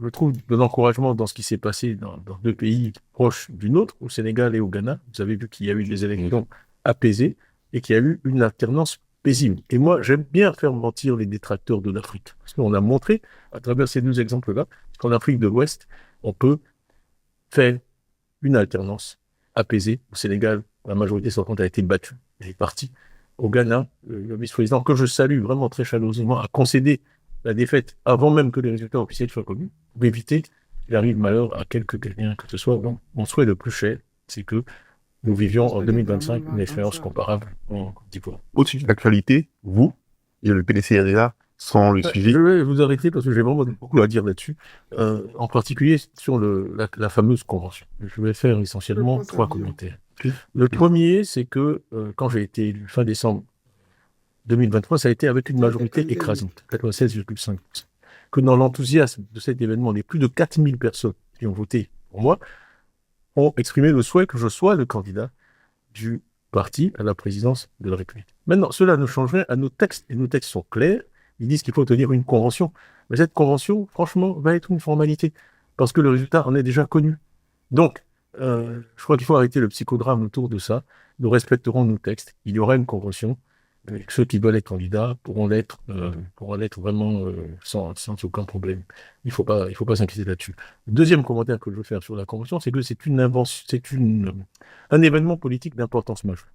je trouve de l'encouragement dans ce qui s'est passé dans deux pays proches du nôtre, au Sénégal et au Ghana. Vous avez vu qu'il y a eu des élections apaisées et qu'il y a eu une alternance paisible. Et moi, j'aime bien faire mentir les détracteurs de l'Afrique. Parce qu'on a montré, à travers ces deux exemples-là, qu'en Afrique de l'Ouest, on peut faire une alternance apaisée. Au Sénégal, la majorité sortante a été battue. Elle est partie. Au Ghana, le vice-président, que je salue vraiment très chaleureusement, a concédé la défaite avant même que les résultats officiels soient connus, pour éviter qu'il arrive malheur à quelque quelqu'un que ce soit. Donc, mon souhait le plus cher, c'est que nous vivions en 2025 une expérience comparable en Côte d'Ivoire. Au-dessus de l'actualité, vous et le PDCRDA sont le suivi. Je vais vous arrêter parce que j'ai vraiment beaucoup à dire là-dessus, en particulier sur la fameuse convention. Je vais faire essentiellement 3 commentaires. Le premier, c'est que quand j'ai été élu fin décembre 2023, ça a été avec une majorité écrasante, 96,5%. Que dans l'enthousiasme de cet événement, les plus de 4000 personnes qui ont voté pour moi ont exprimé le souhait que je sois le candidat du parti à la présidence de la République. Maintenant, cela ne change rien à nos textes, et nos textes sont clairs. Ils disent qu'il faut tenir une convention. Mais cette convention, franchement, va être une formalité, parce que le résultat en est déjà connu. Donc, je crois qu'il faut arrêter le psychodrame autour de ça. Nous respecterons nos textes. Il y aura une convention. Ceux qui veulent être candidats pourront l'être vraiment sans aucun problème. Il faut pas s'inquiéter là-dessus. Le deuxième commentaire que je veux faire sur la convention, c'est que c'est un événement politique d'importance majeure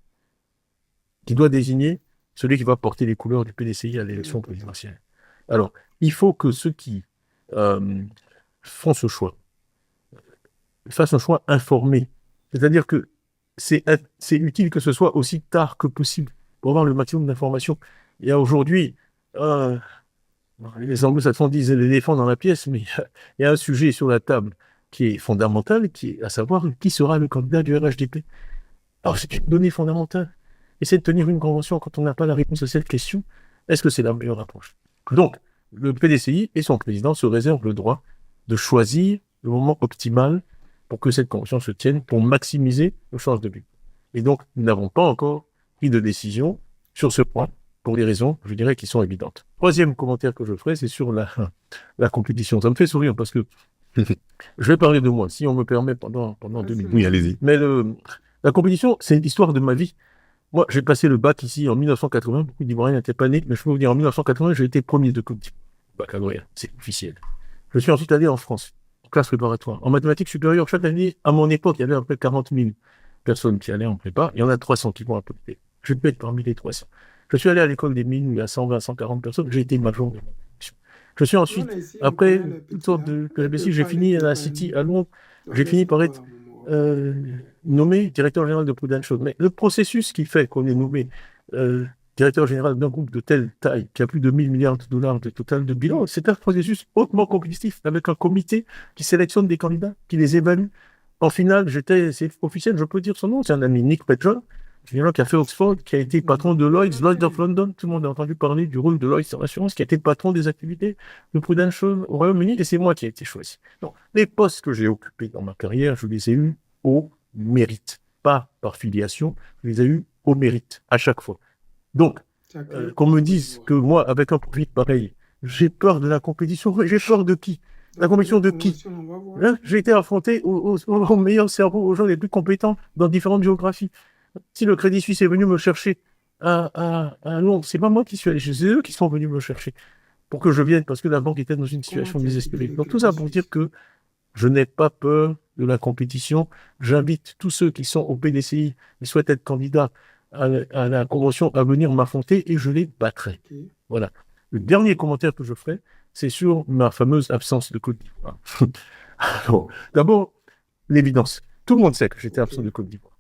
qui doit désigner celui qui va porter les couleurs du PDCI à l'élection présidentielle. Alors, il faut que ceux qui font ce choix fassent un choix informé. C'est-à-dire que c'est utile que ce soit aussi tard que possible pour avoir le maximum d'informations. Il y a aujourd'hui, les anglo-saxons disent l'éléphant dans la pièce, mais il y a un sujet sur la table qui est fondamental, qui est à savoir qui sera le candidat du RHDP. Alors, c'est une donnée fondamentale. Essayer de tenir une convention quand on n'a pas la réponse à cette question, est-ce que c'est la meilleure approche? Donc, le PDCI et son président se réservent le droit de choisir le moment optimal pour que cette convention se tienne, pour maximiser nos chances de but. Et donc, nous n'avons pas encore pris de décision sur ce point, pour des raisons, je dirais, qui sont évidentes. Troisième commentaire que je ferai, c'est sur la compétition. Ça me fait sourire parce que je vais parler de moi, si on me permet, pendant 2 minutes. Oui, allez-y. Mais la compétition, c'est l'histoire de ma vie. Moi, j'ai passé le bac ici en 1980. Beaucoup d'Ivoiriens n'étaient pas nés, mais je peux vous dire, en 1980, j'ai été premier de Côte d'Ivoire. Baccalauréat, c'est officiel. Je suis ensuite allé en France, en classe préparatoire. En mathématiques supérieures, chaque année, à mon époque, il y avait à peu près 40 000 personnes qui allaient en prépa. Il y en a 300 qui vont à peu près. Je peux être parmi les 300. Je suis allé à l'école des mines où il y a 120, 140 personnes. J'ai été major de ma section. Je suis ensuite, après toutes sortes de péripéties, j'ai fini à la City à Londres. J'ai fini par être nommé directeur général de Prudential. Mais le processus qui fait qu'on est nommé directeur général d'un groupe de telle taille, qui a plus de 1000 milliards de dollars de total de bilan, c'est un processus hautement compétitif, avec un comité qui sélectionne des candidats, qui les évalue. En finale, c'est officiel, je peux dire son nom, c'est un ami, Nick Petrol, qui a fait Oxford, qui a été patron de Lloyds of London. Tout le monde a entendu parler du rôle de Lloyds en assurance, qui a été patron des activités de Prudential au Royaume-Uni, et c'est moi qui ai été choisi. Donc, les postes que j'ai occupés dans ma carrière, je les ai eus au mérite, pas par filiation, je les ai eus au mérite, à chaque fois. Donc, qu'on me dise que moi, avec un profil pareil, j'ai peur de la compétition, j'ai peur de qui? La compétition de qui? Hein, j'ai été affronté aux meilleurs cerveaux, aux gens les plus compétents dans différentes géographies. Si le Crédit Suisse est venu me chercher à Londres, c'est pas moi qui suis allé, c'est eux qui sont venus me chercher pour que je vienne, parce que la banque était dans une situation désespérée. Donc tout ça pour dire que je n'ai pas peur de la compétition. J'invite tous ceux qui sont au PDCI et souhaitent être candidats à la convention à venir m'affronter et je les battrai. Voilà. Le dernier commentaire que je ferai, c'est sur ma fameuse absence de Côte d'Ivoire. D'abord, l'évidence. Tout le monde sait que j'étais absent de Côte d'Ivoire.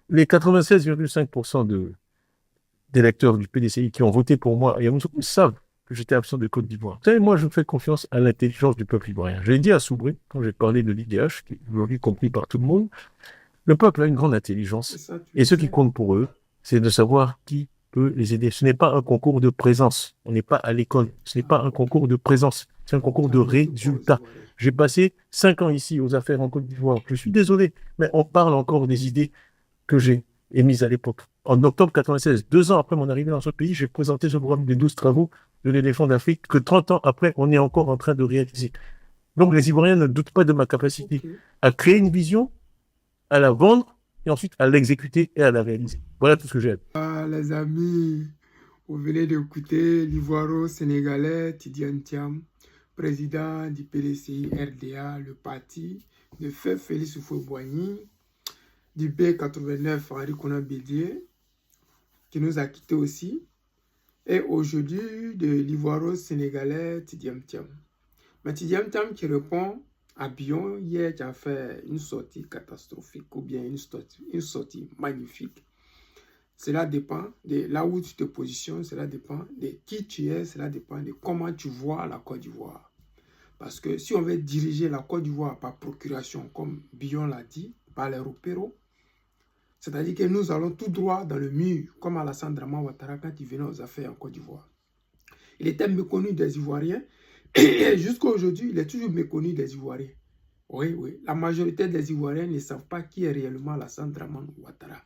Les 96,5% d'électeurs du PDCI qui ont voté pour moi, et ils savent que j'étais absent de Côte d'Ivoire. Vous savez, moi, je fais confiance à l'intelligence du peuple ivoirien. J'ai dit à Soubré, quand j'ai parlé de l'IDH, qui est aujourd'hui compris par tout le monde, le peuple a une grande intelligence. Et ce qui compte pour eux, c'est de savoir qui peut les aider. Ce n'est pas un concours de présence. On n'est pas à l'école. Ce n'est pas un concours de présence. C'est un concours de résultats. J'ai passé 5 ans ici aux affaires en Côte d'Ivoire. Je suis désolé, mais on parle encore des idées que j'ai émises à l'époque. En octobre 96, 2 ans après mon arrivée dans ce pays, j'ai présenté ce programme des 12 travaux de l'éléphant d'Afrique que 30 ans après, on est encore en train de réaliser. Donc les Ivoiriens ne doutent pas de ma capacité Ok. à créer une vision, à la vendre et ensuite à l'exécuter et à la réaliser. Voilà tout ce que j'ai à dire. Ah, les amis, vous venez d'écouter l'Ivoiro-Sénégalais Tidiane Thiam, président du PDCI RDA, le parti de Feu Félix Houphouët-Boigny, du B89 Henri Konan Bédié, qui nous a quittés aussi, et aujourd'hui de l'Ivoiro-Sénégalais Tidiane Thiam. Mais Tidiane Thiam qui répond à Bion hier, qui a fait une sortie catastrophique ou bien une sortie magnifique. Cela dépend de là où tu te positionnes, cela dépend de qui tu es, cela dépend de comment tu vois la Côte d'Ivoire. Parce que si on veut diriger la Côte d'Ivoire par procuration, comme Bion l'a dit, par les repéros, c'est-à-dire que nous allons tout droit dans le mur, comme Alassane Draman Ouattara quand il venait aux affaires en Côte d'Ivoire. Il était méconnu des Ivoiriens, et jusqu'à aujourd'hui, il est toujours méconnu des Ivoiriens. Oui, oui, la majorité des Ivoiriens ne savent pas qui est réellement Alassane Draman Ouattara.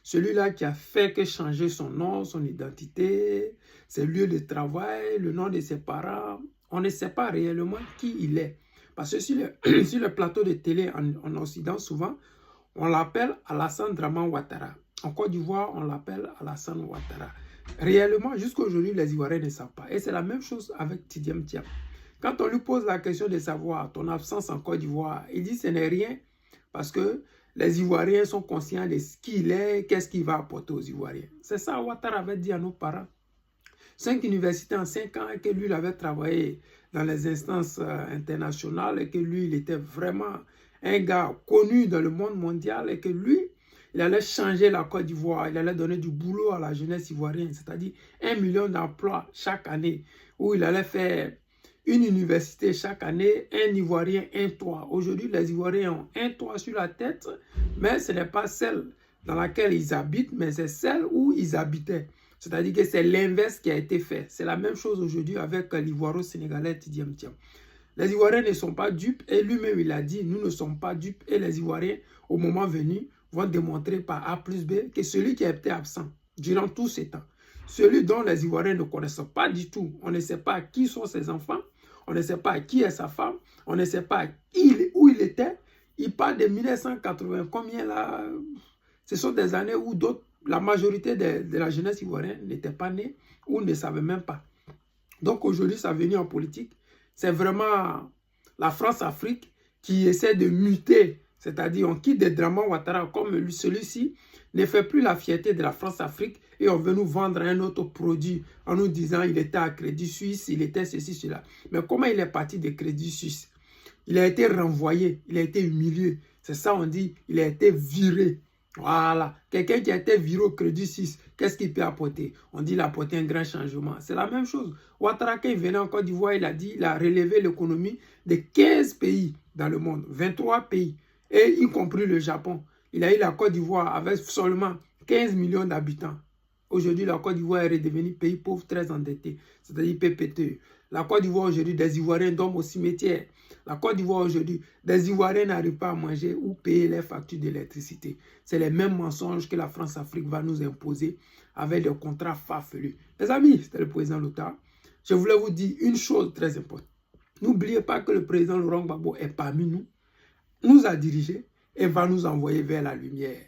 Celui-là qui a fait que changer son nom, son identité, ses lieux de travail, le nom de ses parents, on ne sait pas réellement qui il est. Parce que sur le plateau de télé en Occident, souvent, on l'appelle Alassane Draman Ouattara. En Côte d'Ivoire, on l'appelle Alassane Ouattara. Réellement, jusqu'à aujourd'hui, les Ivoiriens ne savent pas. Et c'est la même chose avec Tidiane Thiam. Quand on lui pose la question de savoir ton absence en Côte d'Ivoire, il dit que ce n'est rien parce que les Ivoiriens sont conscients de ce qu'il est, qu'est-ce qu'il va apporter aux Ivoiriens. C'est ça Ouattara avait dit à nos parents. 5 universités en 5 ans et que lui, il avait travaillé dans les instances internationales et que lui, il était vraiment un gars connu dans le monde mondial et que lui, il allait changer la Côte d'Ivoire, il allait donner du boulot à la jeunesse ivoirienne, c'est-à-dire 1 million d'emplois chaque année, où il allait faire une université chaque année, un Ivoirien, un toit. Aujourd'hui, les Ivoiriens ont un toit sur la tête, mais ce n'est pas celle dans laquelle ils habitent, mais c'est celle où ils habitaient. C'est-à-dire que c'est l'inverse qui a été fait. C'est la même chose aujourd'hui avec l'Ivoiro-Sénégalais Tidiane Thiam. Les Ivoiriens ne sont pas dupes et lui-même il a dit, nous ne sommes pas dupes et les Ivoiriens, au moment venu, vont démontrer par A plus B que celui qui a été absent durant tous ces temps, celui dont les Ivoiriens ne connaissent pas du tout, on ne sait pas qui sont ses enfants, on ne sait pas qui est sa femme, on ne sait pas où il était, il parle de 1980, combien là, ce sont des années où la majorité de la jeunesse ivoirienne n'était pas née ou ne savait même pas. Donc aujourd'hui, sa venue en politique, c'est vraiment la France-Afrique qui essaie de muter. C'est-à-dire, on quitte des Draman Ouattara comme celui-ci, ne fait plus la fierté de la France-Afrique et on veut nous vendre un autre produit en nous disant il était à Crédit Suisse, il était ceci, cela. Mais comment il est parti de Crédit Suisse? Il a été renvoyé, il a été humilié. C'est ça, on dit, il a été viré. Voilà, quelqu'un qui a été viré au Crédit Suisse, qu'est-ce qu'il peut apporter? On dit qu'il a apporté un grand changement. C'est la même chose. Ouattara, quand il venait en Côte d'Ivoire, il a dit qu'il a relevé l'économie de 15 pays dans le monde, 23 pays, et y compris le Japon. Il a eu la Côte d'Ivoire avec seulement 15 millions d'habitants. Aujourd'hui, la Côte d'Ivoire est redevenue pays pauvre très endetté, c'est-à-dire PPTE. La Côte d'Ivoire aujourd'hui, des Ivoiriens dorment au cimetière. La Côte d'Ivoire aujourd'hui, des Ivoiriens n'arrivent pas à manger ou payer les factures d'électricité. C'est les mêmes mensonges que la France-Afrique va nous imposer avec des contrats farfelus. Mes amis, c'était le président Lota. Je voulais vous dire une chose très importante. N'oubliez pas que le président Laurent Gbagbo est parmi nous, nous a dirigés et va nous envoyer vers la lumière.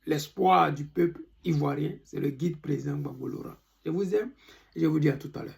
L'espoir du peuple ivoirien, c'est le guide président Gbagbo Laurent. Je vous aime et je vous dis à tout à l'heure.